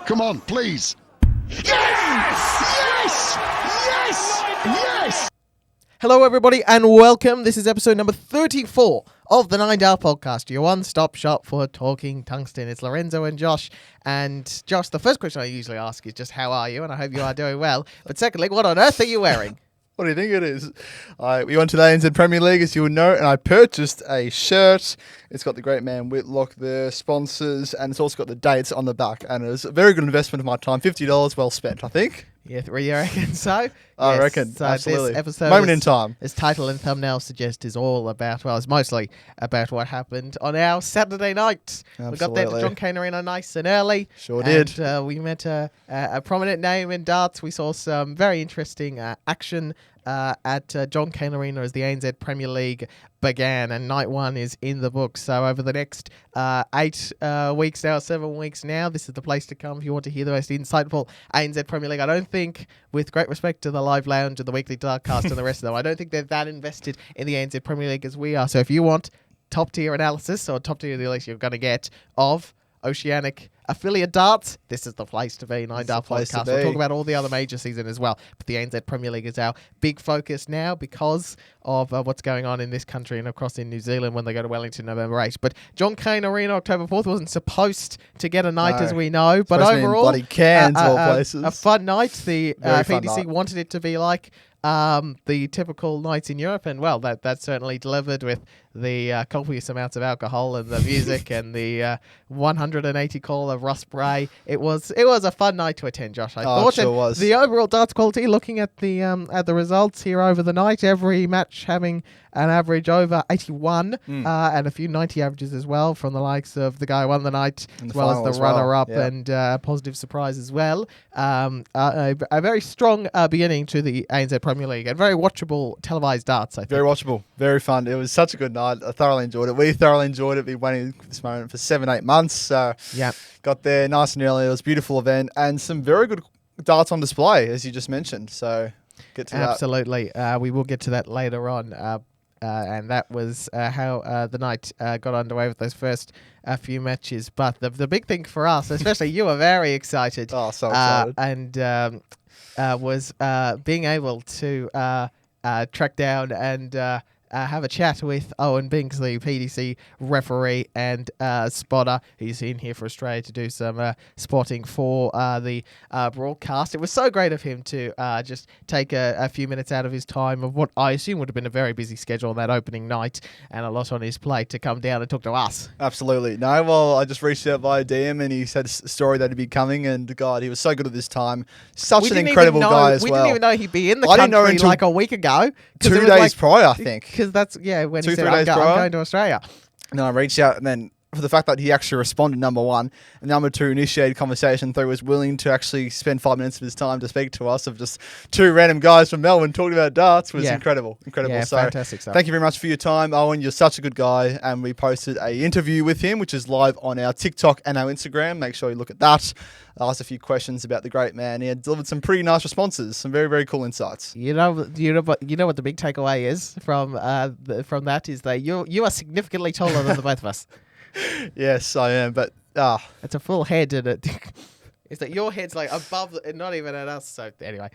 Come on, please. Yes! Yes! Yes! Yes! Hello, everybody, and welcome. This is episode number 34 of the 9 Hour Podcast, your one-stop shop for talking tungsten. It's Lorenzo and Josh. And Josh, the first question I usually ask is just how are you? And I hope you are doing well. But secondly, what on earth are you wearing? What do you think it is? We went to the ANZ Premier League, as you would know, and I purchased a shirt. It's got the great man Whitlock, the sponsors, and it's also got the dates on the back. And it was a very good investment of my time. $50 well spent, I think. Yeah, you reckon so? I reckon, so absolutely. This episode Moment in time. As title and thumbnail suggest, is all about, well, it's mostly about what happened on our Saturday night. Absolutely. We got there to John Cain Arena nice and early. Sure did. We met a prominent name in darts. We saw some very interesting action at John Cain Arena as the ANZ Premier League began, and night one is in the books. So over the next 8 weeks now, 7 weeks now, this is the place to come if you want to hear the most insightful ANZ Premier League. I don't think, with great respect to the Live Lounge and the Weekly Darkcast and the rest of them, I don't think they're that invested in the ANZ Premier League as we are. So if you want top tier analysis, or top tier the least you're going to get of Oceanic affiliate darts, this is the place to be. 9 Hour Podcast. We'll talk about all the other major season as well, but the ANZ Premier League is our big focus now because of what's going on in this country and across in New Zealand when they go to Wellington November 8th. But John Cain Arena October 4th wasn't supposed to get a night, as we know, but overall bloody Cairns, all places. A fun night. The fun PDC night. wanted it to be like the typical nights in Europe, and well, that certainly delivered with the copious amounts of alcohol and the music and the 180 call of Russ Bray. It was a fun night to attend, Josh. I thought it sure was. The overall darts quality, looking at the results here over the night, every match having an average over 81 and a few 90 averages as well from the likes of the guy who won the night as well as the runner-up and positive surprise as well. A very strong beginning to the ANZ Premier League and very watchable televised darts, I think. Very watchable, very fun. It was such a good night. I thoroughly enjoyed it. We thoroughly enjoyed it. We've been waiting for this moment for 7-8 months. So got there nice and early. It was a beautiful event and some very good darts on display, as you just mentioned. So get to Absolutely. We will get to that later on. And that was how the night got underway with those first few matches. But the big thing for us, especially you were very excited. Oh, so excited. And was being able to track down and have a chat with Owen Binks, the PDC referee and spotter. He's in here for Australia to do some spotting for the broadcast. It was so great of him to just take a few minutes out of his time of what I assume would have been a very busy schedule on that opening night and a lot on his plate to come down and talk to us. Absolutely. No, well, I just reached out via DM and he said a story that he'd be coming, and God, he was so good at this time. Such an incredible guy as well. We didn't even know he'd be in the country like a week ago. 2 days prior, I think. Because that's, when he said, I'm days going to Australia. And I reached out, and then for the fact that he actually responded, number one, and number two, initiated conversation, though he was willing to actually spend 5 minutes of his time to speak to us of just two random guys from Melbourne talking about darts was incredible. Yeah, so fantastic stuff. Thank you very much for your time, Owen. You're such a good guy, and we posted a interview with him, which is live on our TikTok and our Instagram. Make sure you look at that. I asked a few questions about the great man. He had delivered some pretty nice responses, some very, very cool insights. You know what the big takeaway is from that is that you are significantly taller than the both of us. Yes, I am, but it's a full head, and it's that your head's like above, not even at us. So anyway,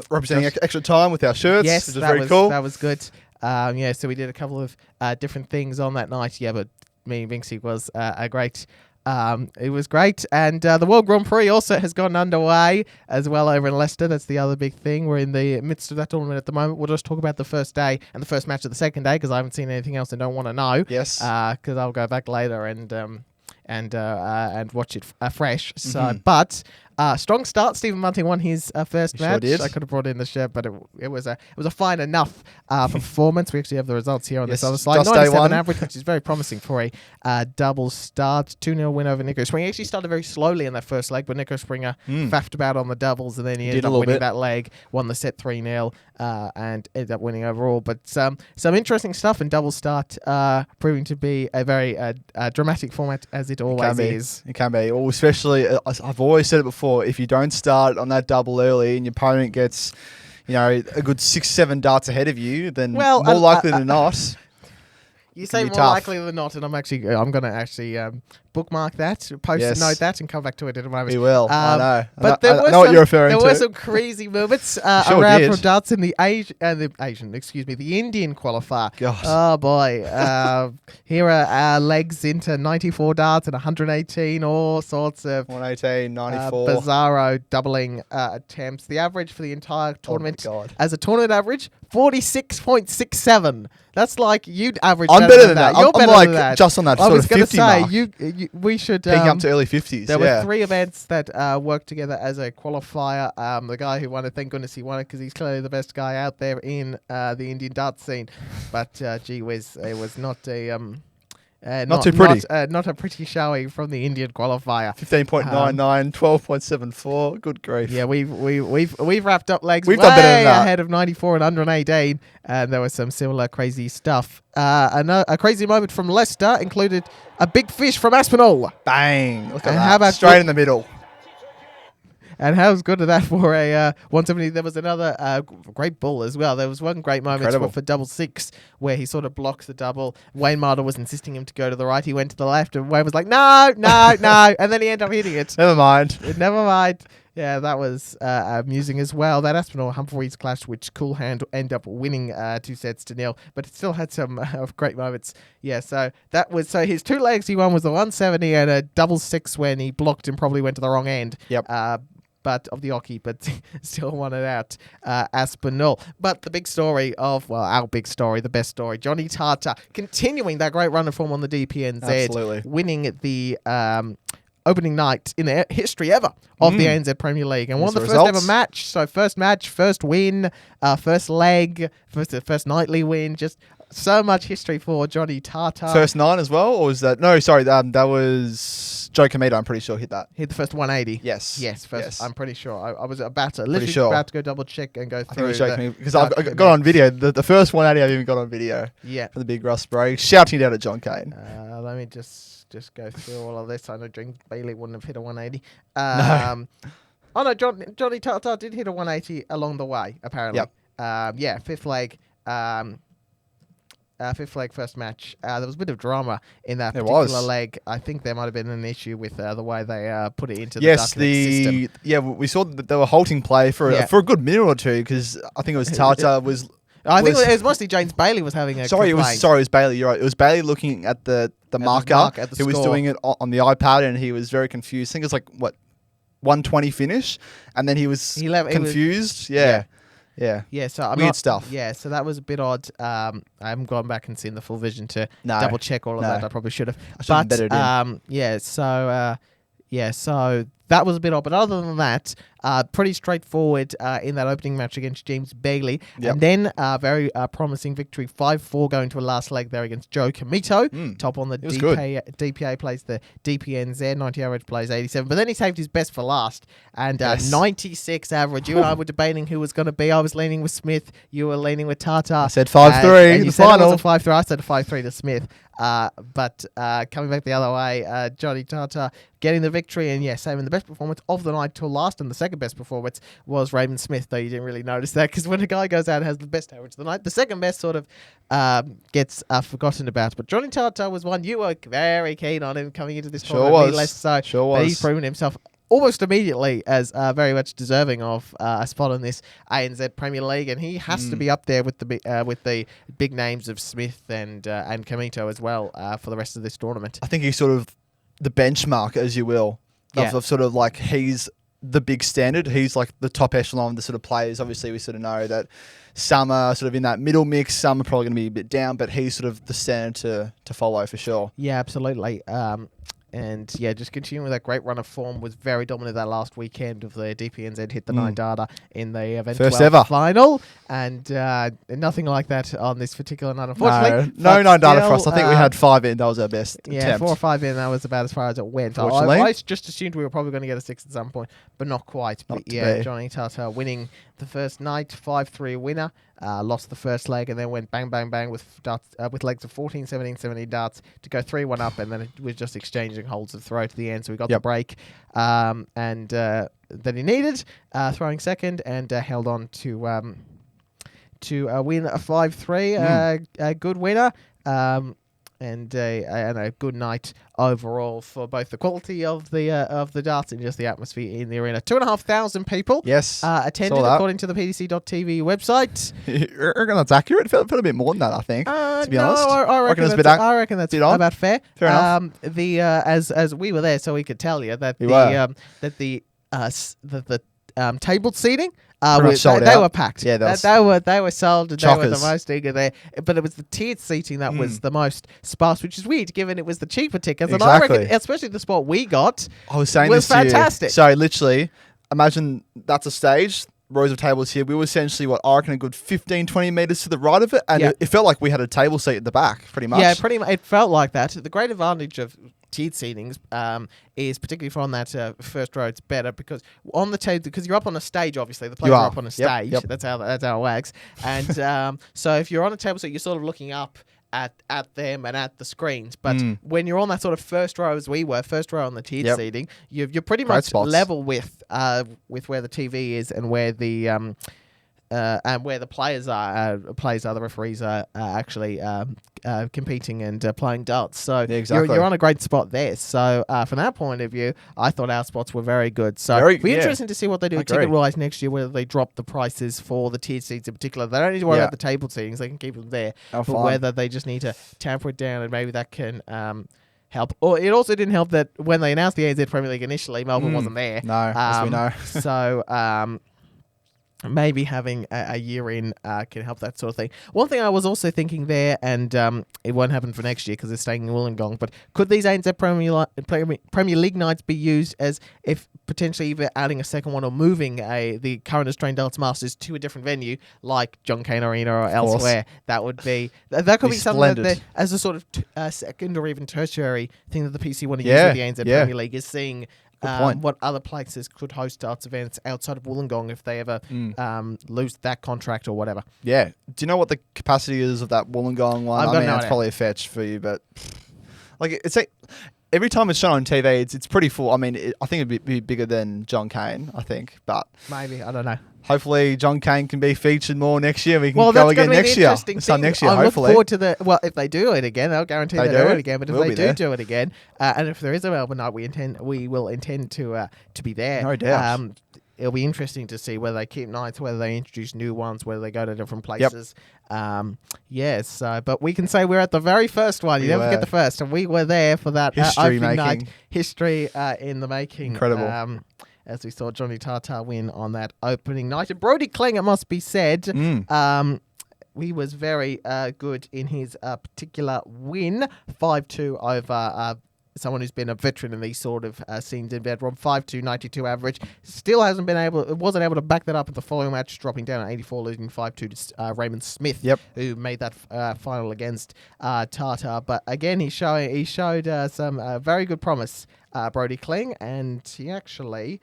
representing extra time with our shirts, yes, which is very cool. That was good. So we did a couple of different things on that night. Yeah, but me and Binksy was a great. It was great, and the World Grand Prix also has gone underway as well over in Leicester. That's the other big thing. We're in the midst of that tournament at the moment. We'll just talk about the first day and the first match of the second day because I haven't seen anything else and don't want to know. Yes. Because I'll go back later and watch it fresh. So, but strong start. Stephen Bunting won his first match. Sure did. I could have brought in the shirt, but it was a fine enough performance. We actually have the results here on this other slide. 97 average, which is very promising for a double start. 2-0 win over Nico Springer. He actually started very slowly in that first leg, but Nico Springer faffed about on the doubles, and then he ended up winning that leg, won the set 3-0, and ended up winning overall. But some interesting stuff in double start, proving to be a very dramatic format as it always is. It can be. Well, especially, I've always said it before, if you don't start on that double early and your opponent gets, a good 6-7 darts ahead of you, then more likely than not. You say more likely than not, and I'm going to bookmark that, post-it note that, and come back to it in a moment. We will. I know. But I know what you're referring to. There were some crazy moments around from darts in the the Indian qualifier. Gosh. Oh boy. Here are our legs into 94 darts and 118, all sorts of 118, 94. bizarro doubling attempts. The average for the entire tournament, God. as a tournament average, 46.67. That's like you'd average. I'm better than that. that. You're I'm better like than that. just on that I sort was of going to 50 say mark. we should Peaking up to early 50s. There were 3 events that worked together as a qualifier. The guy who won it, thank goodness he won it because he's clearly the best guy out there in the Indian dart scene. But gee whiz, it was not a not too pretty. Not a pretty showing from the Indian qualifier. 15.99, 12.74. Good grief. Yeah, we've wrapped up legs We've way done better than that. ahead of 94 and 118, and there was some similar crazy stuff. A crazy moment from Leicester included a big fish from Aspinall. Bang. Look at And that. how about straight in the middle. And how good of that for a 170? There was another great bull as well. There was one great moment for double 6 where he sort of blocks the double. Wayne Marder was insisting him to go to the right. He went to the left, and Wayne was like, no, and then he ended up hitting it. Never mind. Never mind. Yeah, that was amusing as well. That Aspinall-Humphreys clash, which Cool Hand ended up winning 2-0, but it still had some great moments. Yeah, so that was his 2 legs he won was the 170 and a double 6 when he blocked and probably went to the wrong end. Yep. But of the Oki, but still won it out, Aspinall. But the big story our big story, the best story, Jonny Tata continuing that great run of form on the DPNZ, Absolutely. winning the opening night in the history ever of the ANZ Premier League, and won the first ever match. So first match, first win, first leg, first nightly win. Just so much history for Jonny Tata. First 9 as well, or was that? No, sorry, that was Joe Comito. I'm pretty sure hit that. Hit the first 180. Yes. First. I'm pretty sure. I was about to go double check and go I through. think it was because I've got on video. The first 180 I've even got on video. Yeah. For the big Russ break, shouting it out at John Cain. Let me just go through all of this. I know James Bailey wouldn't have hit a 180. No. Oh no, Jonny Tata did hit a 180 along the way, apparently. Yep. Fifth leg. Fifth leg first match. There was a bit of drama in that particular leg. I think there might have been an issue with the way they put it into the system. Yeah, we saw that they were halting play for a good minute or two because I think it was Tata was. I think it was mostly James Bailey was having a It was Bailey. You're right. It was Bailey looking at the marker. He was doing it on the iPad and he was very confused. I think it was 120 finish, and then he was confused. Yeah. So weird stuff. Yeah, so that was a bit odd. I haven't gone back and seen the full vision to double check all of that. I probably should have. So that was a bit odd. But other than that, pretty straightforward in that opening match against James Bailey. Yep. And then very promising victory, 5-4 going to a last leg there against Joe Comito. Top on the DPA plays the DPNZ, 90 average plays 87. But then he saved his best for last. And 96 average. You and I were debating who was going to be. I was leaning with Smith. You were leaning with Tata. I said 5-3 in the final. It was a 5-3. I said a 5-3 to Smith. But coming back the other way, Jonny Tata getting the victory and saving the best performance of the night till last. And the second best performance was Raymond Smith, though you didn't really notice that because when a guy goes out and has the best average of the night, the second best sort of gets forgotten about. But Jonny Tata was one you were very keen on him coming into this tournament. Less so. Sure was. But he's proven himself almost immediately as very much deserving of a spot in this ANZ Premier League, and he has to be up there with the big names of Smith and Comito as well for the rest of this tournament. I think he's sort of the benchmark, as you will, of sort of like he's the big standard. He's like the top echelon of the sort of players. Obviously, we sort of know that some are sort of in that middle mix, some are probably going to be a bit down, but he's sort of the standard to follow for sure. Yeah, absolutely. And just continuing with that great run of form, was very dominant that last weekend of the DPNZ hit the 9 data in the event first ever final, and nothing like that on this particular night, unfortunately. No 9 data for us. I think we had 5 in. That was our best attempt. 4 or 5 in. That was about as far as it went. I just assumed we were probably going to get a 6 at some point, but not quite. But Jonny Tata winning the first night, 5-3 winner. Lost the first leg and then went bang, bang, bang with darts, with legs of 14, 17, 17 darts to go 3-1 up, and then it was just exchanging holds of throw to the end. So we got the break and that he needed, throwing second, and held on to win a 5-3. A good winner. and a good night overall for both the quality of the darts and just the atmosphere in the arena. 2,500 people attended, according to the PDC.TV website. I reckon that's accurate. It felt a bit more than that, I think, to be honest. I reckon that's about fair. Fair enough. As we were there, so we could tell you that the table seating, they were packed. Yeah, they were sold. And Chockers. they were the most eager there. But it was the tiered seating that was the most sparse, which is weird given it was the cheaper tickets. And I reckon, especially the spot we got, I was saying was this fantastic. So literally, imagine that's a stage. Rows of tables here. We were essentially, I reckon, a good 15, 20 metres to the right of it. And it felt like we had a table seat at the back, pretty much. Yeah, pretty much. It felt like that. The great advantage of tiered seatings is particularly from that first row. It's better because on the table, because you're up on a stage. Obviously, the players are up on a stage. Yep. That's how it works. And so if you're on a table, so you're sort of looking up at them and at the screens. But when you're on that sort of first row, as we were, first row on the tiered seating, you're pretty much level with where the TV is and where the players are. The referees are actually competing and playing darts. So you're on a great spot there. So from that point of view, I thought our spots were very good. So it'll be interesting to see what they do ticket-wise next year, whether they drop the prices for the tiered seats in particular. They don't need to worry about the table seatings. They can keep them there. But whether they just need to tamper it down and maybe that can help. Or it also didn't help that when they announced the ANZ Premier League initially, Melbourne wasn't there. No, as we know. So maybe having a year in can help that sort of thing. One thing I was also thinking there, and it won't happen for next year because they're staying in Wollongong, but could these ANZ Premier League nights be used as if potentially either adding a second one or moving the current Australian Darts Masters to a different venue like John Cain Arena or elsewhere? That would be that could be something that as a sort of second or even tertiary thing that the PC want to use with the ANZ Premier League is seeing what other places could host darts events outside of Wollongong if they ever lose that contract or whatever. Yeah. Do you know what the capacity is of that Wollongong one? I mean, it's probably a fetch for you, but it's like every time it's shown on TV, it's pretty full. I mean, I think it'd be bigger than John Cain, I think, but maybe, I don't know. Hopefully, John Cain can be featured more next year. We can go again next year. Next year, I hopefully. Look forward to if they do it again, I'll guarantee they'll do it again. But if they do it again, and if there is a Melbourne night, we will intend to be there. No doubt. It'll be interesting to see whether they keep nights, whether they introduce new ones, whether they go to different places. But we can say we're at the very first one. You never forget the first, and we were there for that opening night. History in the making. Incredible. As we saw Jonny Tata win on that opening night. And Brody Klinge, it must be said, he was very good in his particular win, 5-2 over someone who's been a veteran in these sort of scenes in Bedroom, 5-2, 92 average. Still wasn't able to back that up at the following match, dropping down at 84, losing 5-2 to Raymond Smith, who made that final against Tata. But again, he showed some very good promise, Brody Klinge, and he actually,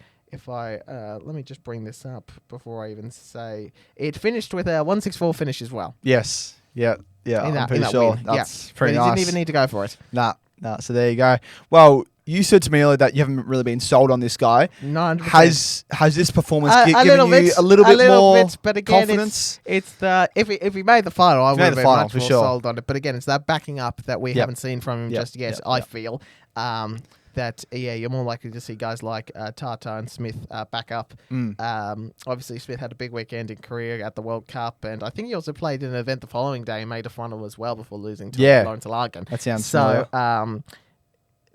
let me just bring this up before I even say, it finished with a 164 finish as well. Yes. Yeah. I'm pretty sure that's pretty nice. He didn't even need to go for it. Nah. So there you go. Well, you said to me earlier that you haven't really been sold on this guy. 900%. Has this performance given you a little bit more but again, confidence? It's the if he made the final, I would have been much more sold on it. But again, it's that backing up that we haven't seen from him just yet. I feel that you're more likely to see guys like Tata and Smith back up. Obviously, Smith had a big weekend in Korea at the World Cup, and I think he also played in an event the following day and made a final as well before losing to Lorenzo Josh. That sounds familiar.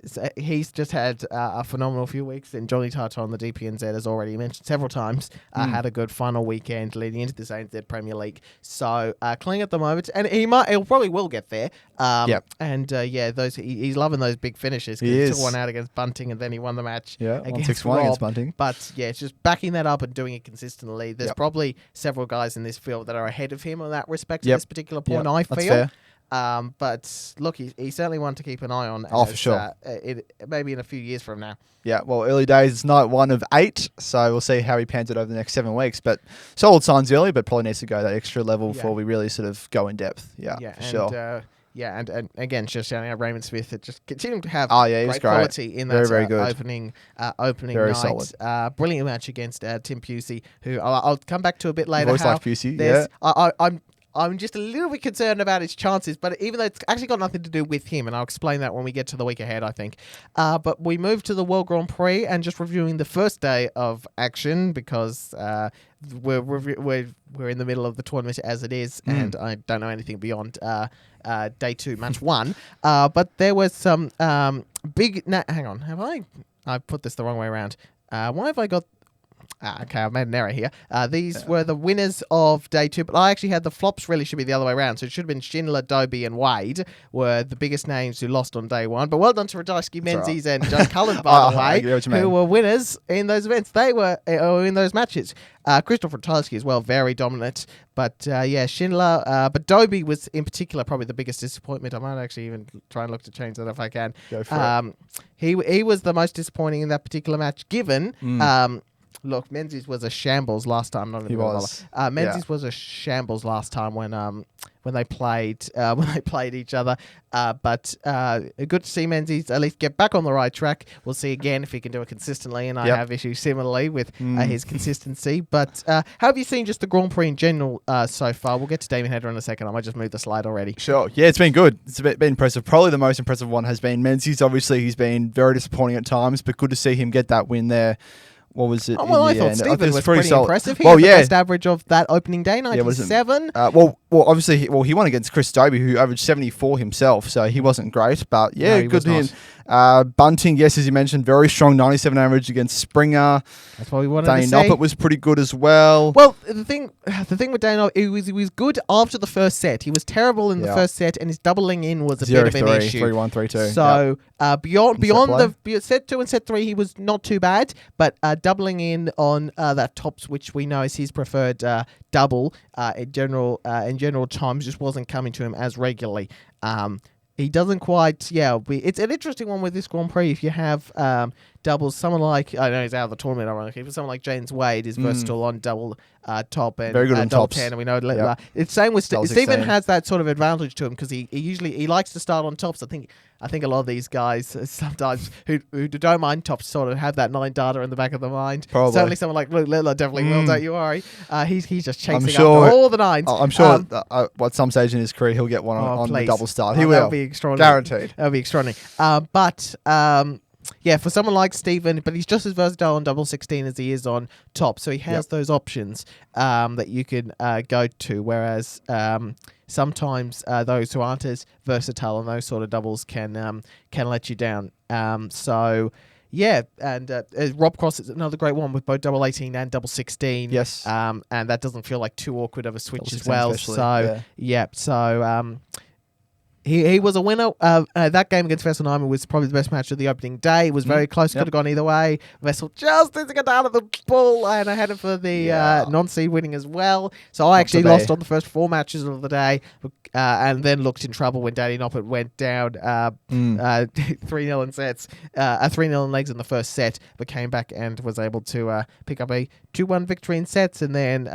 So he's just had a phenomenal few weeks, and Jonny Tata on the DPNZ, as already mentioned several times, had a good final weekend leading into this ANZ Premier League. So Klinge at the moment, and he probably will get there. And he's loving those big finishes. He took one out against Bunting, and then he won the match. Against Rob against Bunting. But it's just backing that up and doing it consistently. There's probably several guys in this field that are ahead of him on that respect at this particular point. I feel. That's fair. But look, he's certainly one to keep an eye on. For sure. Maybe in a few years from now. Yeah, well, early days, it's night 1 of 8, so we'll see how he pans it over the next 7 weeks. But solid signs early, but probably needs to go that extra level before we really sort of go in depth. Sure. And again, just shouting out Raymond Smith, that just continuing to have great quality in that very good. opening very night. Solid. Brilliant match against Tim Pusey, who I'll come back to a bit later. Voice like Pusey, I'm just a little bit concerned about his chances, but even though it's actually got nothing to do with him, and I'll explain that when we get to the week ahead, I think. But we move to the World Grand Prix and just reviewing the first day of action because we're in the middle of the tournament as it is, and I don't know anything beyond day 2, match 1. But there was some big... hang on, have I put this the wrong way around. Why have I got... okay, I've made an error here. These were the winners of day 2, but I actually had the flops really should be the other way around. So it should have been Schindler, Dobie, and Wade were the biggest names who lost on day 1. But well done to Ratajski, Menzies, and John Cullen, by the way, who were winners in those events. They were in those matches. Christoph Ratajski as well, very dominant. But Schindler, but Dobie was in particular probably the biggest disappointment. I might actually even try and look to change that if I can. Go for it. He was the most disappointing in that particular match, given... Look, Menzies was a shambles last time. He was. Menzies was a shambles last time when they played each other. But good to see Menzies at least get back on the right track. We'll see again if he can do it consistently. And I have issues similarly with his consistency. But how have you seen just the Grand Prix in general so far? We'll get to Damon Header in a second. I might just move the slide already. Sure. Yeah, it's been good. It's been impressive. Probably the most impressive one has been Menzies. Obviously, he's been very disappointing at times, but good to see him get that win there. What was it? I thought Stephen was pretty impressive. He had the best average of that opening day, 97. Obviously, he won against Chris Dobie, who averaged 74 himself, so he wasn't great. But good to him. Bunting, yes, as you mentioned, very strong 97 average against Springer. That's what we wanted to see. Dane Noppert was pretty good as well. Well, the thing with Dane Noppert, he was good after the first set. He was terrible in the first set, and his doubling in was a bit of an issue. 3-1, 3-2. So beyond the set 2 and set 3, he was not too bad, but doubling in on that tops, which we know is his preferred double in general times, just wasn't coming to him as regularly. He doesn't quite, it's an interesting one with this Grand Prix. If you have doubles, someone like, I know he's out of the tournament, ironically, but someone like James Wade is versatile on double top and very good on double tops. 10, and we know it's same with Stephen has that sort of advantage to him because he usually likes to start on tops. I think a lot of these guys sometimes who don't mind tops sort of have that 9 data in the back of their mind. Probably. Certainly someone like Luke Littler definitely will, don't you worry. He's just chasing after all the 9s. I'm sure at some stage in his career he'll get one on the double start. He will. That'll be extraordinary. Guaranteed. That'll be extraordinary. For someone like Stephen, but he's just as versatile on double 16 as he is on top. So he has those options that you can go to, whereas sometimes those who aren't as versatile on those sort of doubles can let you down. And Rob Cross is another great one with both double 18 and double 16. Yes. And that doesn't feel like too awkward of a switch as well. He was a winner. That game against Vessel Nijman was probably the best match of the opening day. It was very close. Could have gone either way. Vessel just didn't get down at the ball, and I had him for the non-seed winning as well. So I actually lost on the first 4 matches of the day, and then looked in trouble when Danny Noppert went down 3-0 in sets, 3-0 in legs in the first set, but came back and was able to pick up a 2-1 victory in sets, and then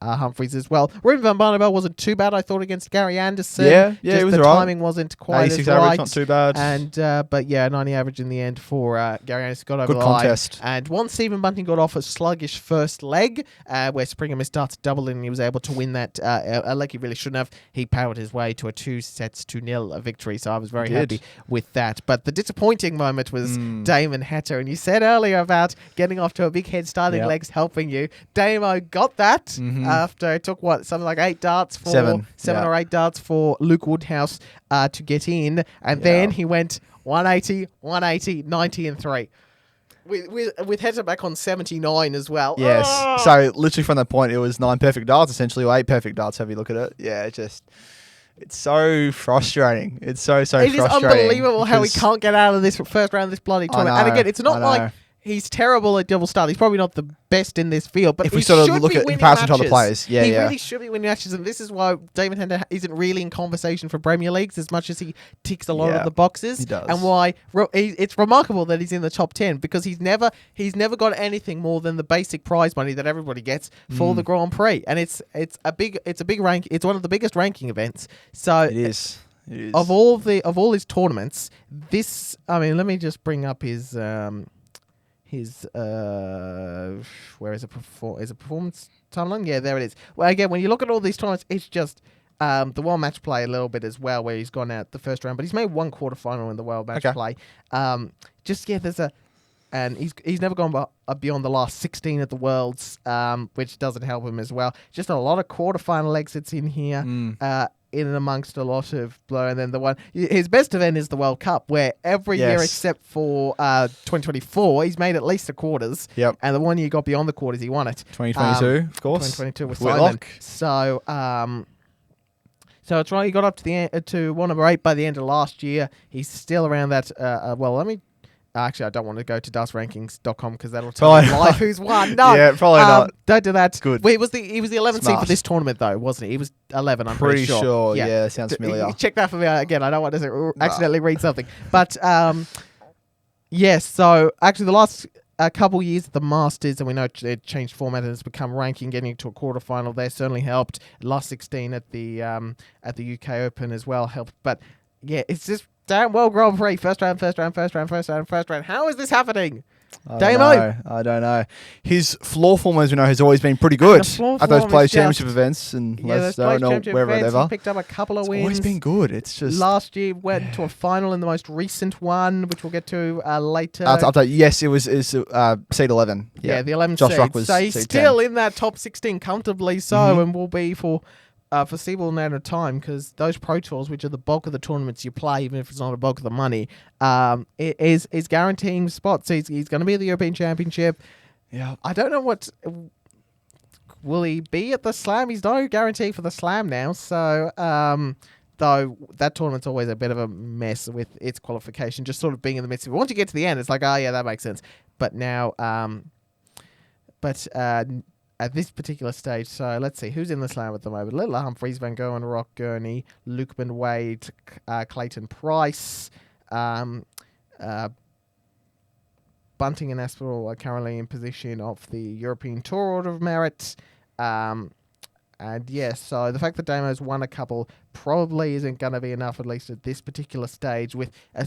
Humphreys as well. Ruben van Barneveld wasn't too bad, I thought, against Gary Anderson. It was the right. timing wasn't quite as right. Average, not too bad. And 90 average in the end for Gary Anderson. Got over Good the contest. line. And once Stephen Bunting got off a sluggish first leg, where Springer missed starts doubling, and he was able to win that a leg he really shouldn't have. He powered his way to a 2-0 victory, so I was very happy with that. But the disappointing moment was Damon Hatter, and you said earlier about getting off to a big head, starting legs helping you. Damo got that. After it took something like 8 darts for 7 or 8 darts for Luke Woodhouse to get in, and then he went 180, 180, 90 and 3. With Hatter back on 79 as well. Yes. So literally from that point, it was 9 perfect darts essentially, or 8 perfect darts. Have you look at it? Yeah, it's so frustrating. It's so frustrating. It is unbelievable how we can't get out of this first round of this bloody tournament. And again, it's not like he's terrible at double start. He's probably not the best in this field, but if we sort of look at comparison to other players, he really should be winning matches, and this is why Damon Hatter isn't really in conversation for Premier Leagues as much as he ticks a lot of the boxes. He does. And why it's remarkable that he's in the top 10 because he's never got anything more than the basic prize money that everybody gets for the Grand Prix, and it's a big rank. It's one of the biggest ranking events. So it is. Of all his tournaments, let me just bring up his his where is it? Is it performance timeline? Yeah, there it is. Well, again, when you look at all these tournaments, it's just the World Match Play a little bit as well, where he's gone out the first round, but he's made one quarterfinal in the World Match Play. And he's never gone beyond the last 16 at the Worlds, which doesn't help him as well. Just a lot of quarterfinal exits in here. In and amongst a lot of blur, and then his best event is the World Cup, where every year except for 2024, he's made at least the quarters. Yep. And the one year got beyond the quarters, he won it. 2022, of course. 2022 with Simon. So, so it's right. He got up to 1 number 8 by the end of last year. He's still around that. Actually, I don't want to go to dusrankings.com because that'll tell you live who's won. No, yeah, probably not. Don't do that. Good. Well, he was the 11th seed for this tournament, though, wasn't he? He was 11. I'm pretty sure. Yeah, sounds familiar. Check that for me again. I don't want to accidentally read something, but yes. So actually, the last couple years at the Masters, and we know it changed format and it's become ranking. Getting to a quarterfinal there certainly helped. Last 16 at the UK Open as well helped. But yeah, it's just. Damn World Grand Prix. First round. How is this happening? I don't know. His floor form, as we know, has always been pretty good at those Players Championship events and Leicester or wherever. He picked up a couple of wins. Always been good. It's just last year went to a final in the most recent one, which we'll get to later. Yes, it was seed 11. Yeah, the 11th Josh seed. Rock was so he's seed still 10. in that top 16 comfortably so, and will be for foreseeable amount of time, because those Pro Tours, which are the bulk of the tournaments you play, even if it's not a bulk of the money, is guaranteeing spots. He's going to be at the European Championship. Yeah, I don't know will he be at the Slam? He's no guarantee for the Slam now. So, though that tournament's always a bit of a mess with its qualification, just sort of being in the midst of it. Once you get to the end, it's like, oh yeah, that makes sense. But now, at this particular stage, so let's see who's in the Slam at the moment. Little Humphreys, Van Gogh, Rock, Gurney, Lukeman, Wade, Clayton Price, Bunting and Aspinall are currently in position of the European Tour Order of Merit. And yes, so the fact that Damo's won a couple probably isn't going to be enough, at least at this particular stage,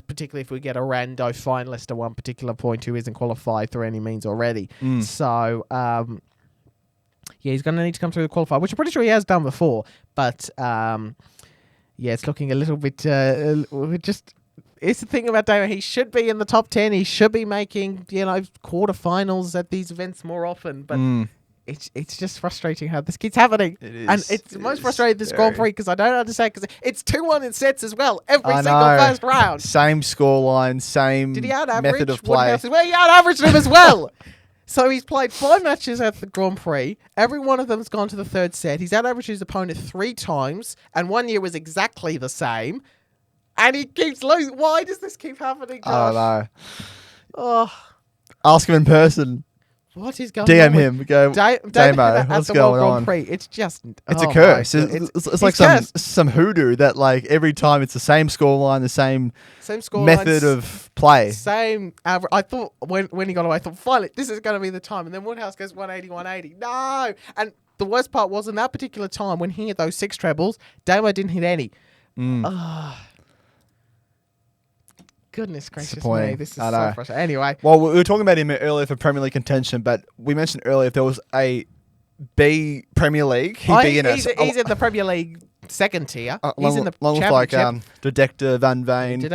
particularly if we get a rando finalist at one particular point who isn't qualified through any means already. So, yeah, he's going to need to come through the qualifier, which I'm pretty sure he has done before. But, yeah, it's looking a little bit just... It's the thing about Damon. He should be in the top 10. He should be making, quarterfinals at these events more often. But it's just frustrating how this keeps happening. It is. And it's most frustrating this Grand Prix because I don't understand, because it's 2-1 in sets as well. Every single first round. Same scoreline, same method of play. Well, he out-averaged him as well. So he's played 5 matches at the Grand Prix. Every one of them has gone to the third set. He's out-averaged his opponent 3 times, and 1 year was exactly the same. And he keeps losing. Why does this keep happening, Josh? I don't know. Oh, Ask him in person. what is going DM on? him. Go, Damo, what's going on? Prix. It's just... It's a curse. It's like some hoodoo that, like, every time it's the same scoreline, the same scoreline, method of play. Same average. I thought when he got away, I thought, finally, this is going to be the time. And then Woodhouse goes 180, 180. No! And the worst part was, in that particular time, when he hit those 6 trebles, Damo didn't hit any. Goodness gracious me, this is so frustrating. Anyway. Well, we were talking about him earlier for Premier League contention, but we mentioned earlier if there was a B Premier League, he'd be in it. He's in the Premier League second tier. He's in the along with Championship. Didector, Van Veen. So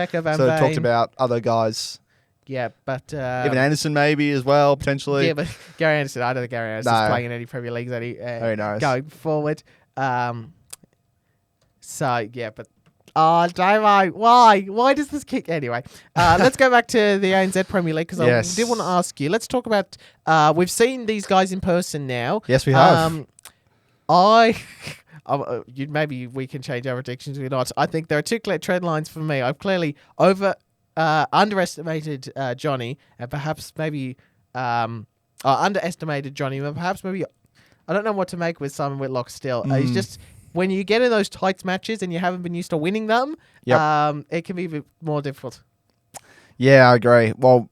talked about other guys. Yeah, but... Evan Anderson maybe as well, potentially. Yeah, but Gary Anderson, I don't think Gary Anderson's playing in any Premier Leagues who knows? Going forward. So, yeah, but... Oh, Damo, why? Why does this kick? Anyway, let's go back to the ANZ Premier League, because I did want to ask you. Let's talk about... we've seen these guys in person now. Yes, we have. Maybe we can change our predictions or not. I think there are 2 clear trend lines for me. I've clearly underestimated Jonny, and perhaps maybe underestimated Jonny, and perhaps maybe... I don't know what to make with Simon Whitlock still. He's just... When you get in those tight matches and you haven't been used to winning them, it can be a bit more difficult. Yeah, I agree. Well,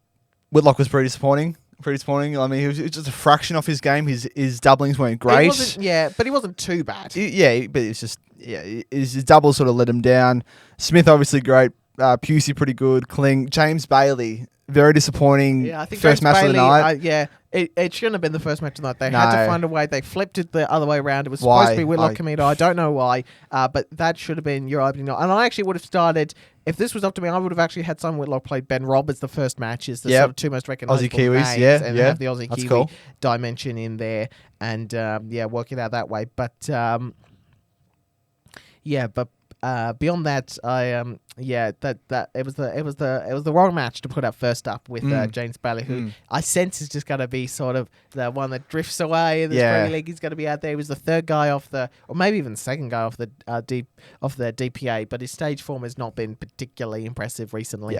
Whitlock was pretty disapponing. I mean, it was just a fraction of his game. His doublings weren't great. But he wasn't too bad. But it's just, his doubles sort of let him down. Smith, obviously great. Pusey, pretty good. Klinge. James Bailey very disappointing Yeah, I think first James match Bailey, of the night. It shouldn't have been the first match of the night. They had to No. find a way. They flipped it the other way around. It was Why? supposed to be Whitlock Comito. I don't know why, but that should have been your opening night. And I actually would have started, if this was up to me, I would have actually had Simon Whitlock play Ben Robb as the first match, as the sort of two most recognisable Aussie Kiwis, names, and have the Aussie That's Kiwi cool. dimension in there, and work it out that way. But beyond that, it was the wrong match to put up first up with James Bailey, who I sense is just going to be sort of the one that drifts away in this Premier League. He's going to be out there. He was the third guy off or maybe even the second guy off the DPA, but his stage form has not been particularly impressive recently.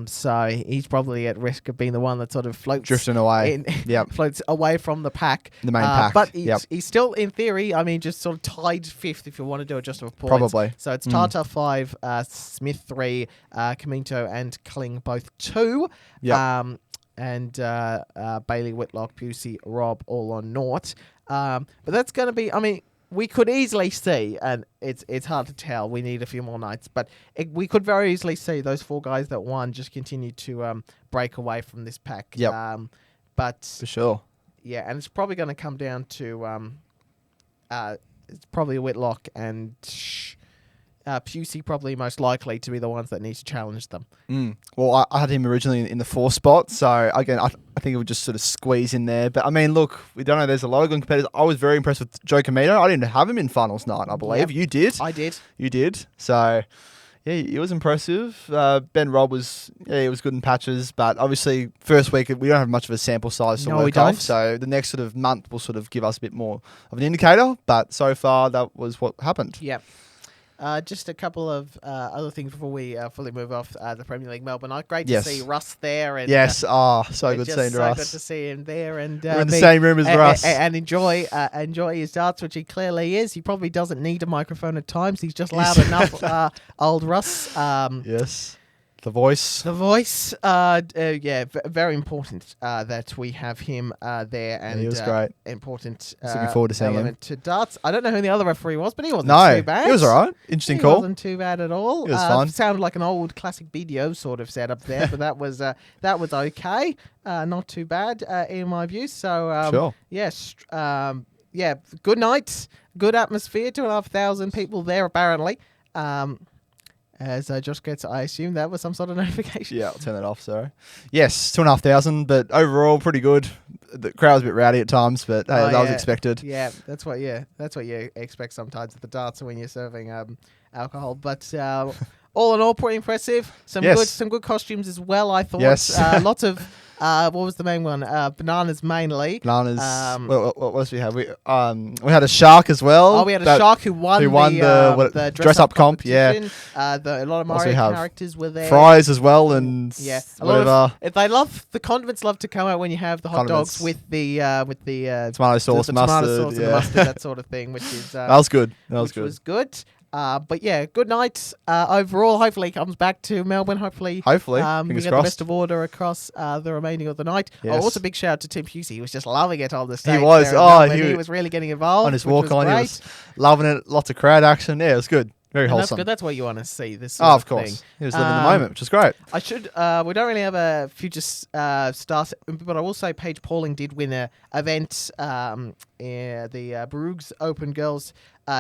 So he's probably at risk of being the one that sort of floats Drifting away. Floats away from the pack. The main pack. But he's still, in theory, I mean, just sort of tied fifth if you want to do it just for points. Probably. So it's Tata 5, Smith 3, Comito and Klinge both 2. And Bailey, Whitlock, Pusey, Robb all on naught. But that's going to be, I mean, we could easily see, and it's hard to tell, we need a few more nights, but we could very easily see those 4 guys that won just continue to break away from this pack. But for sure. Yeah, and it's probably going to come down to it's probably Whitlock and Pusey probably most likely to be the ones that need to challenge them. Well, I had him originally in the 4 spot, so again, I think it would just sort of squeeze in there. But I mean, look, we don't know. There's a lot of good competitors. I was very impressed with Joe Comito. I didn't have him in finals night, I believe. You did. I did. You did. So yeah, it was impressive. Ben Robb was he was good in patches, but obviously first week we don't have much of a sample size to work off. So the next sort of month will sort of give us a bit more of an indicator. But so far that was what happened. Yep. Just a couple of other things before we fully move off the Premier League Melbourne. Great to see Russ there. And, so good seeing Russ. Russ. Good to see him there. And we're in the same room as Russ. And enjoy his darts, which he clearly is. He probably doesn't need a microphone at times. He's just loud enough, old Russ. Yes. The voice. Very important that we have him there. And he was great. Important looking forward to seeing him. To darts. I don't know who the other referee was, but he wasn't too bad. He was all right. Interesting call. He wasn't too bad at all. It was fun. Sounded like an old classic BDO sort of setup there, but that was okay. Not too bad in my view. So sure. Yes. Good night. Good atmosphere. 2,500 people there apparently. As Josh gets, I assume that was some sort of notification. Yeah, I'll turn that off, sorry. Yes, 2,500, but overall pretty good. The crowd was a bit rowdy at times, but that was expected. Yeah, that's what you expect sometimes at the darts when you're serving alcohol. But all in all, pretty impressive. Some good costumes as well, I thought. Yes. Lots of what was the main one? Bananas mainly. Bananas. What else we have? We had a shark as well. Oh, we had a shark who won the dress up comp. Yeah. A lot of Mario characters were there. Fries as well, and whatever. The condiments love to come out when you have the hot dogs with the tomato sauce, mustard, tomato sauce and the mustard, that sort of thing, which is that was good. Which was good. But yeah, good night overall. Hopefully he comes back to Melbourne. Hopefully we get the best of order across the remaining of the night. Yes. Also, big shout out to Tim Pusey. He was just loving it on the stage. He was. He was really getting involved on his walk on. Great. He was loving it. Lots of crowd action. Yeah, it was good. Very wholesome. That's good. That's what you want to see. This of course. Thing. He was living the moment, which is great. I should. We don't really have a future stars, but I will say Paige Pauling did win an event, the Brugge Open Girls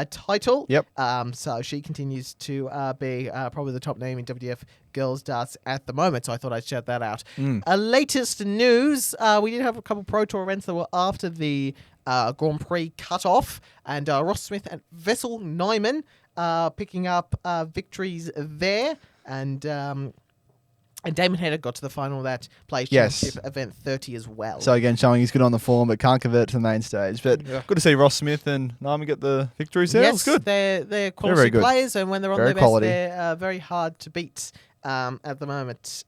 title. Yep. So she continues to be probably the top name in WDF girls darts at the moment. So I thought I'd shout that out. Latest news: we did have a couple Pro Tour events that were after the Grand Prix cut-off, and Ross Smith and Vessel Nijman picking up victories there, and Damon Heat got to the final of that Players Championship event 30 as well. So again, showing he's good on the form, but can't convert to the main stage. But good to see Ross Smith and Nijman get the victories there. Yes, it's good. They're quality players, and when they're on their best, they're very hard to beat at the moment.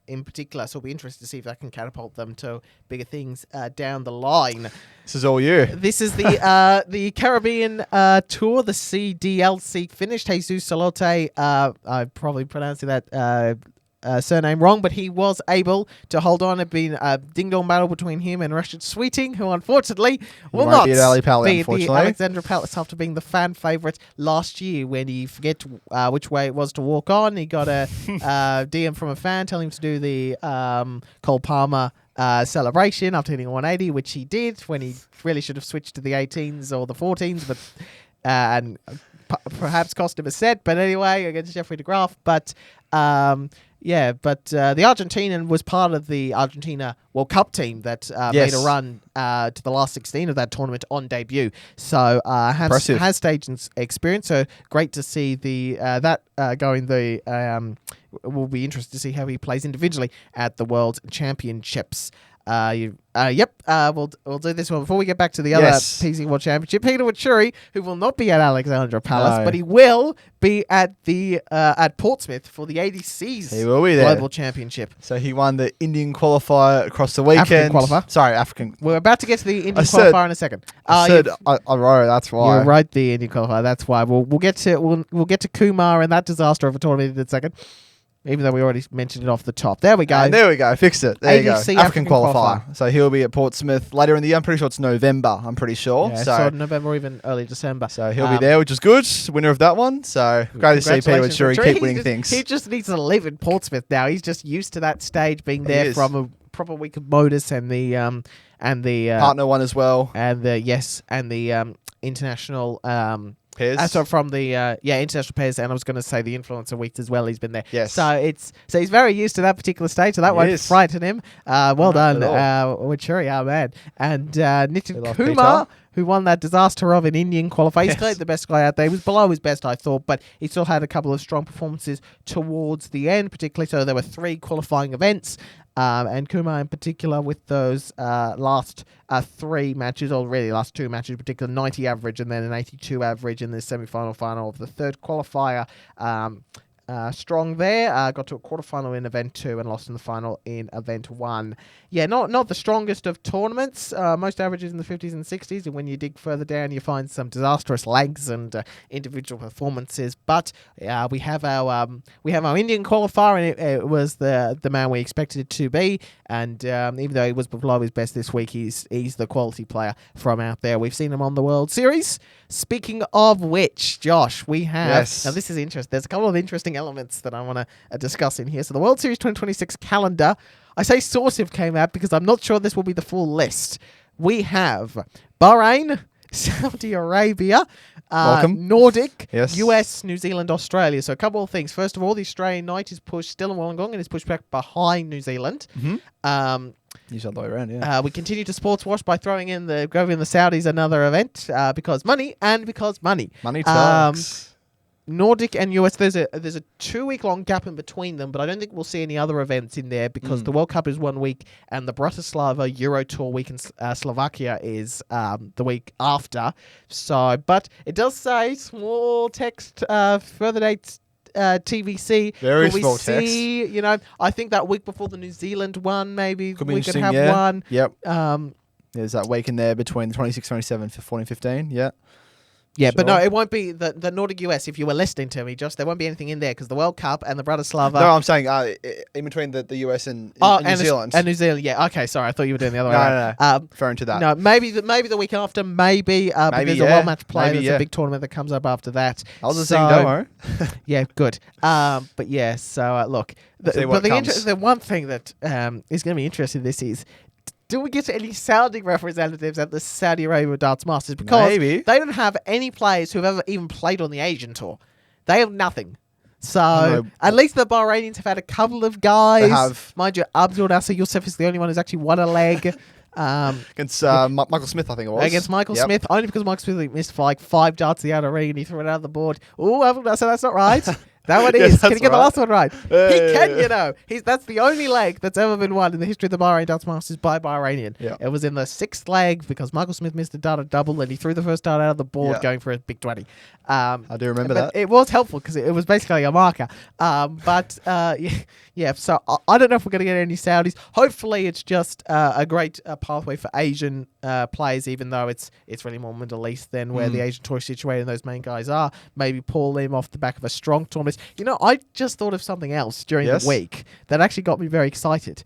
In particular, so it'll be interesting to see if that can catapult them to bigger things down the line. This is all you. This is the Caribbean tour, the CDLC finished. Jesus Salote, I'm probably pronouncing that surname wrong, but he was able to hold on. It'd been a ding-dong battle between him and Rashid Sweeting, who unfortunately will not beat Ali Pally, the Alexandra Palace after being the fan favourite last year when he forget which way it was to walk on. He got a DM from a fan telling him to do the Cole Palmer celebration after hitting 180, which he did when he really should have switched to the 18s or the 14s, but and perhaps cost him a set. But anyway, against Jeffrey de Graaf. But the Argentinian was part of the Argentina World Cup team that made a run to the last 16 of that tournament on debut. So has stage experience. So great to see that going the. We'll be interested to see how he plays individually at the World Championships. We'll do this one before we get back to the other PC World Championship. Peter Wachuri, who will not be at Alexandra Palace, but he will be at the at Portsmouth for the ADC's Global Championship. So he won the Indian qualifier across the weekend. African qualifier. Sorry, African. We're about to get to the Indian qualifier in a second. I wrote. That's why. You wrote the Indian qualifier. That's why. We'll get to Kumar and that disaster of a tournament in a second. Even though we already mentioned it off the top. There we go. There we go. Fixed it. There ADC you go. African qualifier. So he'll be at Portsmouth later in the year. I'm pretty sure it's November. I'm pretty sure. Yeah, so November or even early December. So he'll be there, which is good. Winner of that one. So great to see Peter Wachuri keep winning things. He just needs to live in Portsmouth now. He's just used to that stage, being there from a proper week of Modus and the partner one as well. And the international pairs. So from the international pairs, and I was going to say the influencer week as well. He's been there. Yes. So he's very used to that particular stage. So that won't frighten him. Well done, Wachuri, our man, and Nitin Kumar, who won that disaster of an Indian qualifier. He's clearly the best guy out there. He was below his best, I thought, but he still had a couple of strong performances towards the end, particularly. So there were 3 qualifying events. And Kumar in particular with those last 3 matches, or really last 2 matches, particularly 90 average and then an 82 average in the semi-final final of the 3rd qualifier. Strong there. Got to a quarterfinal in event 2 and lost in the final in event 1. Yeah, not the strongest of tournaments. Most averages in the 50s and 60s, and when you dig further down, you find some disastrous legs and individual performances. But we have our Indian qualifier, and it was the man we expected it to be. And even though he was below his best this week, he's the quality player from out there. We've seen him on the World Series. Speaking of which, Josh, we have now this is interesting. There's a couple of interesting elements that I want to discuss in here. So the World Series 2026 calendar. I say sort of came out because I'm not sure this will be the full list. We have Bahrain, Saudi Arabia, Nordic, US, New Zealand, Australia. So a couple of things. First of all, the Australian night is pushed still in Wollongong and is pushed back behind New Zealand. Mm-hmm. Usually the way around, yeah. We continue to sports wash by throwing in the Saudis another event because money and because money. Money talks. Nordic and US, there's a 2-week-long gap in between them, but I don't think we'll see any other events in there because the World Cup is 1 week and the Bratislava Euro Tour week in Slovakia is the week after. So, but it does say small text, further dates. TVC. Very small text. You know, I think that week before the New Zealand one, maybe we could have one. Yep. There's that week in there between the 26th, 27th for 14, 15. Yeah. Yeah, but no, it won't be the Nordic US. If you were listening to me, Josh, there won't be anything in there because the World Cup and the Bratislava. No, I'm saying in between the US and New Zealand. And New Zealand, yeah. Okay, sorry, I thought you were doing the other way around. No. Referring to that. No, maybe the week after, maybe there's a World Match Play. There's a big tournament that comes up after that. I'll just sing Domo. Yeah, good. But yeah, so look. The one thing that is going to be interesting in this is, do we get any Saudi representatives at the Saudi Arabia Darts Masters? Because they don't have any players who've ever even played on the Asian Tour. They have nothing. So at least the Bahrainians have had a couple of guys. They have. Mind you, Abdul Nasser Youssef is the only one who's actually won a leg. Against Michael Smith, I think it was. Against Michael Smith, only because Michael Smith missed for like 5 darts the outer ring and he threw it out of the board. Oh, Abdul Nasser, that's not right. That one is. Can you get the last one right? He can, you know. That's the only leg that's ever been won in the history of the Bahrain Darts Masters by a Bahrainian. Yeah. It was in the 6th leg because Michael Smith missed a dart double and he threw the first dart out of the board going for a big 20. I do remember that. It was helpful because it was basically a marker. So I don't know if we're going to get any Saudis. Hopefully it's just a great pathway for Asian players, even though it's really more Middle East than where the Asian Tour is situated and those main guys are. Maybe pull them off the back of a strong tournament. You know, I just thought of something else during the week that actually got me very excited.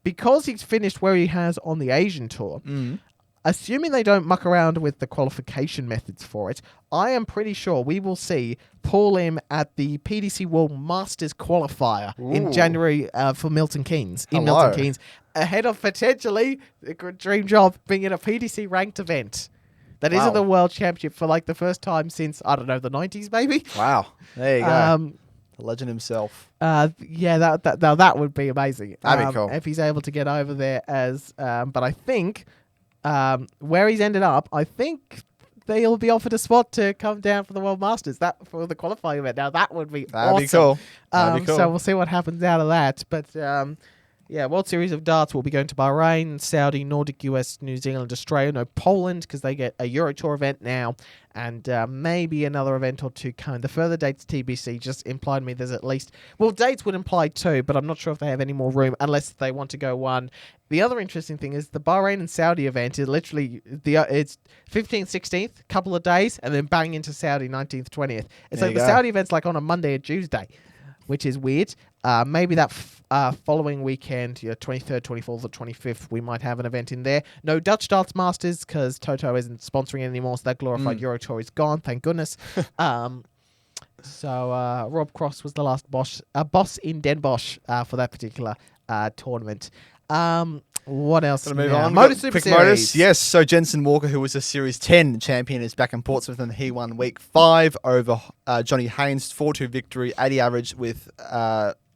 Because he's finished where he has on the Asian Tour, assuming they don't muck around with the qualification methods for it, I am pretty sure we will see Paul Lim at the PDC World Masters qualifier in January for Milton Keynes, Milton Keynes, ahead of potentially the dream job being in a PDC ranked event. That isn't the World Championship for like the first time since, I don't know, the 90s maybe? Wow. There you go. The legend himself. That would be amazing. That'd be cool. If he's able to get over there as... but I think... where he's ended up, I think they'll be offered a spot to come down for the World Masters, that for the qualifying event. Now that would be awesome. Be cool. That'd be cool. So we'll see what happens out of that. But World Series of Darts will be going to Bahrain, Saudi, Nordic, US, New Zealand, Australia, no Poland because they get a Euro Tour event now, and maybe another event or two coming. The further dates TBC just implied to me there's at least... Well, dates would imply 2, but I'm not sure if they have any more room unless they want to go 1. The other interesting thing is the Bahrain and Saudi event is literally... it's 15th, 16th, couple of days, and then bang into Saudi 19th, 20th. It's like the Saudi event's like on a Monday or Tuesday, which is weird. Maybe that following weekend, 23rd, 24th, or 25th, we might have an event in there. No Dutch Darts Masters because Toto isn't sponsoring it anymore, so that glorified Euro Tour is gone, thank goodness. So Rob Cross was the last boss in Den Bosch for that particular tournament. What else? Gonna move on. Motor Super Series. Yes, so Jensen Walker, who was a Series 10 champion, is back in Portsmouth, and he won week 5 over Johnny Haynes, 4-2 victory, 80 average with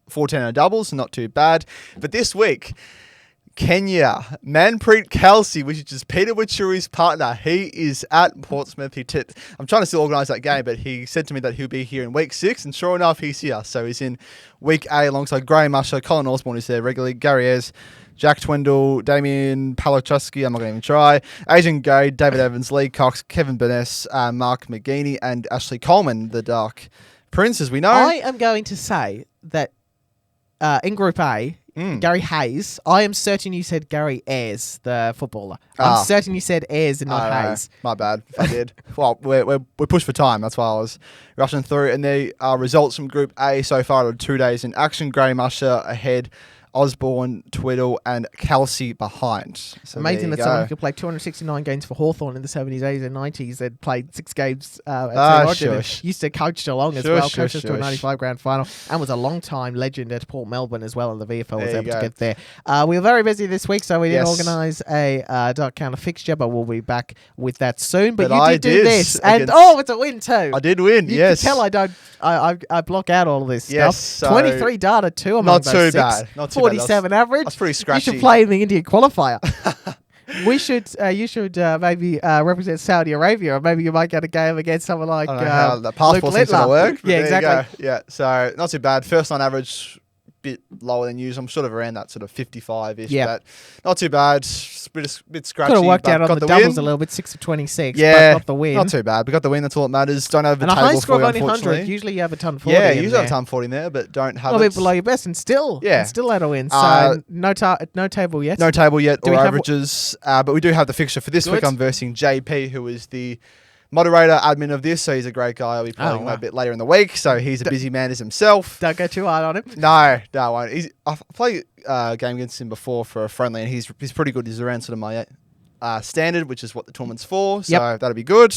14 on doubles, not too bad. But this week, Kenya, Manpreet Kelsey, which is Peter Wachuri's partner, he is at Portsmouth. I'm trying to still organise that game, but he said to me that he'll be here in week 6, and sure enough, he's here. So he's in week 8 alongside Graham Usher, Colin Osborne is there regularly, Gary Ayres, Jack Twendall, Damien Palochowski, I'm not going to even try, Adrian Gay, David Evans, Lee Cox, Kevin Burness, Mark McGeaney, and Ashley Coleman, the Dark Prince, as we know. I am going to say that in Group A, Gary Hayes, I am certain you said Gary Ayres, the footballer. I'm certain you said Ayres and not Hayes. My bad if I did. Well, we're pushed for time. That's why I was rushing through. And the results from Group A so far are 2 days in action. Graham Usher ahead, Osborne, Twiddle, and Kelsey behind. So amazing that someone could play 269 games for Hawthorn in the 70s, 80s, and 90s and played 6 games at used to coach Geelong as well, coached us to a 95 grand final, and was a long-time legend at Port Melbourne as well, and the VFL was able to get there. We were very busy this week, so we didn't organise a Dark Counter fixture, but we'll be back with that soon. But you did do this, and it's a win too. I did win, you can tell I block out all of this stuff. So 23 data, 2 among those 6. Not too bad. 47 average. That's pretty scratchy. You should play in the Indian qualifier. You should maybe represent Saudi Arabia, or maybe you might get a game against someone like I don't know how the passport seems to work. Yeah, exactly. Yeah, so not too bad. First on average, bit lower than usual. I'm sort of around that sort of 55-ish, but not too bad. Bit scratchy. Could have worked out on the doubles a little bit, 6 of 26. Yeah, but got the win. Not too bad. We got the win. That's all that matters. Don't have a high score of only 100. Usually you have a ton 40. Yeah, usually have a ton 40 in there, but don't have a bit below your best, and still had a win. So no table yet. No table yet or averages, but we do have the fixture for this week. I'm versing JP, who is the moderator, admin of this, so he's a great guy. I'll be playing a bit later in the week, so he's a busy man as himself. Don't go too hard on him. No, I won't. I've played a game against him before for a friendly, and he's pretty good. He's around sort of my standard, which is what the tournament's for, so that'll be good.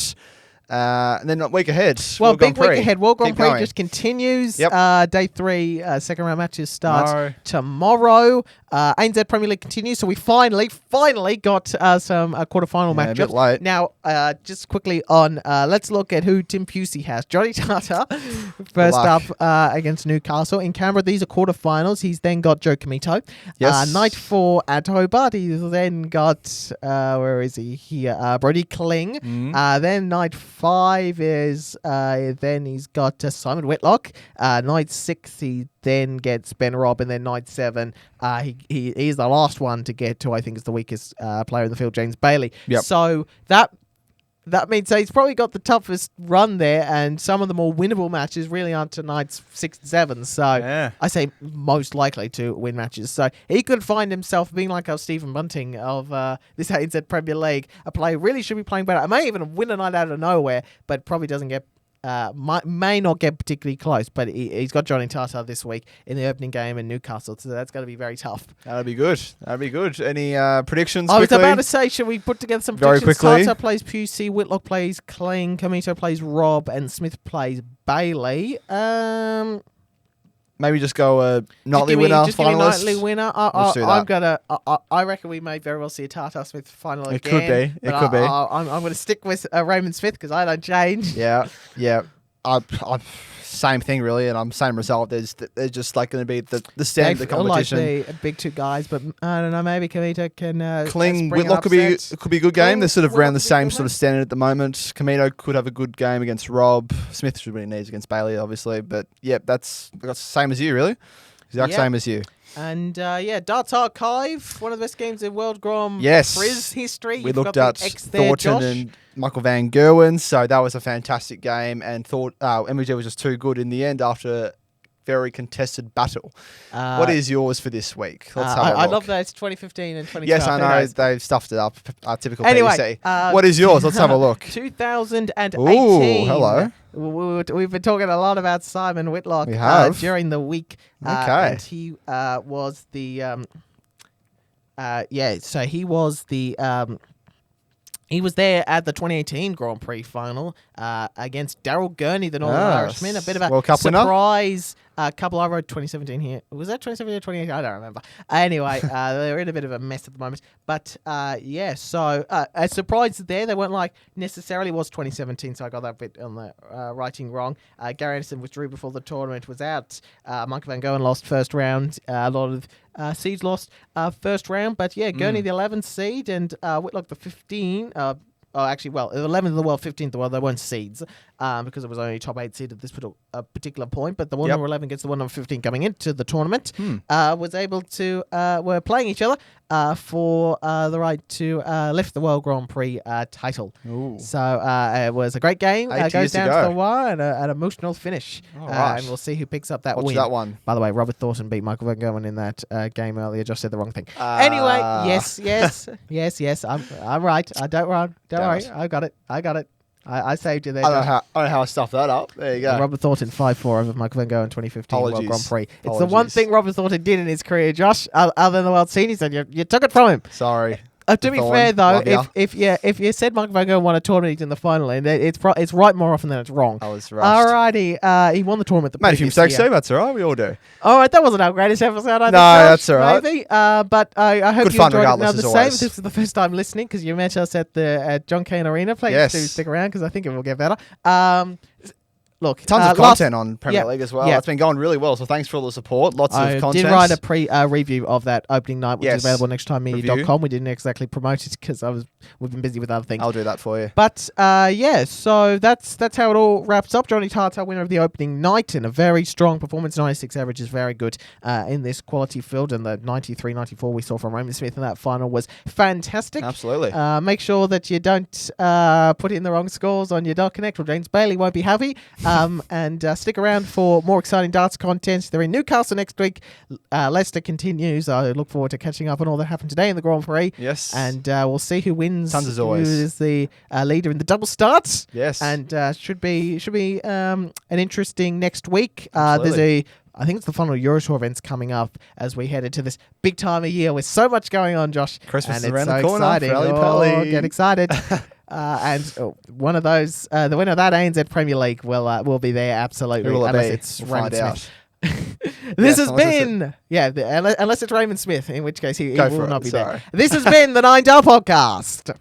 And then week ahead. Well, big week ahead. World Grand Prix just continues. Day 3, second round matches start tomorrow. ANZ Premier League continues. So we finally got some quarterfinal matchups. A bit late. Now, just quickly on, let's look at who Tim Pusey has. Jonny Tata, first up against Newcastle. In Canberra, these are quarterfinals. He's then got Joe Comito. Night 4 at Hobart. He's then got, where is he here? Brody Klinge. Then night 5 is, then he's got Simon Whitlock. Night 6, he then gets Ben Robb, and then night 7, he is the last one to get to, I think, is the weakest player in the field, James Bailey. So that means he's probably got the toughest run there, and some of the more winnable matches really aren't to nights 6 and 7. So I say most likely to win matches. So he could find himself being like our Stephen Bunting of this ANZ Premier League, a player really should be playing better. I may even win a night out of nowhere, but probably doesn't get may not get particularly close, but he's got Jonny Tata this week in the opening game in Newcastle, so that's going to be very tough. That'll be good. Any predictions? I was quickly? about to say, should we put together some Very predictions? quickly. Tata plays Pusey, Whitlock plays Klinge, Comito plays Rob, and Smith plays Bailey. Maybe just go nightly Give me finalist. nightly winner. Let's do that. I reckon we may very well see a Tata Smith final It again. could be. It could be. I'm going to stick with Raymond Smith because I don't change. Yeah. I'm same thing really, and I'm same result. They're just like going to be the standard of the competition. Like the big two guys, but I don't know. Maybe Comito can. Klinge, spring an Whitlock could be a good game. Klinge, They're sort of around the Whitlock same could be sort of standard at the moment. Comito could have a good game against Rob. Smith should win knees against Bailey, obviously. But yeah, that's the same as you, really. Exact same as you. And Darts Archive, one of the best games in World Grand Yes. Prix history. We You've looked got at the X there, Thornton Josh. and Michael Van Gerwen, so that was a fantastic game. And MVG was just too good in the end after a very contested battle. What is yours for this week? Let's have a look. I love those 2015 and 2012. Yes, I know. They've stuffed it up. Typical Anyway, PDC. What is yours? Let's have a look. 2018. Ooh, hello. We've been talking a lot about Simon Whitlock We have. during the week. Okay. And he was the... so he was the... he was there at the 2018 Grand Prix final against Daryl Gurney, the Northern Irishman. A bit of a World Cup winner. surprise couple. I wrote 2017 here. Was that 2017 or 2018? I don't remember. Anyway, they're in a bit of a mess at the moment. But so a surprise there. They weren't like necessarily was 2017, so I got that bit on the writing wrong. Gary Anderson withdrew before the tournament was out. Michael Van Gerwen lost first round. A lot of seeds lost first round. But yeah, Gurney the 11th seed and Whitlock the 15. The 11th in the world, 15th in the world. They weren't seeds because it was only top 8 seed at this particular point. But the one number 11 against the one number 15 coming into the tournament was able to were playing each other for the right to lift the World Grand Prix title. Ooh. So it was a great game. 8 Goes years down to to go. the wire and an emotional finish. Right. And we'll see who picks up that Watch win. that one. By the way, Robert Thornton beat Michael Van Gerwen in that game earlier. Josh said the wrong thing. Anyway, yes. I'm right. Don't worry. I got it. I saved you there. I don't Josh. know how I stuffed that up. There you go. Robert Thornton 5-4 over Michael Van Gerwen in 2015 World Apologies. Grand Prix. It's the Apologies. one thing Robert Thornton did in his career, Josh, other than the World Seniors, and you took it from him. Sorry. To be Thorn, fair, though, love ya. if you said Michael Van Gerwen won a tournament in the final, and it's right more often than it's wrong. I was rushed. Alrighty, he won the tournament. Made a few mistakes too. That's all right. We all do. All right, that wasn't our greatest episode. I think, that's all right. Maybe, but I hope Good you fun enjoyed it. Now, regardless, the as same. always. This is the first time listening because you met us at John Cain Arena. Please do stick around because I think it will get better. Look, tons of content on Premier League as well. Yeah. It's been going really well, so thanks for all the support. Lots of content. I did write a review of that opening night, which is available on nexttimemedia.com. We didn't exactly promote it because we've been busy with other things. I'll do that for you. But so that's how it all wraps up. Jonny Tata, winner of the opening night, and a very strong performance. 96 average is very good in this quality field, and the 93-94 we saw from Raymond Smith in that final was fantastic. Absolutely. Make sure that you don't put in the wrong scores on your Dot Connect, or James Bailey won't be happy. And stick around for more exciting darts content. They're in Newcastle next week. Leicester continues. I look forward to catching up on all that happened today in the Grand Prix. Yes. And we'll see who wins. Tons as always. Who is the leader in the double starts. Yes. And should be an interesting next week. Absolutely. I think it's the final Euro Tour events coming up as we head into this big time of year with so much going on, Josh. Christmas and is it's around so the corner. exciting. Rally-pally. Get excited. And one of those, the winner of that ANZ Premier League will be there absolutely. Who will it unless be? it's We'll Raymond find Smith. This has been unless it's Raymond Smith, in which case he will not be there. This has been the 9 Dal Podcast.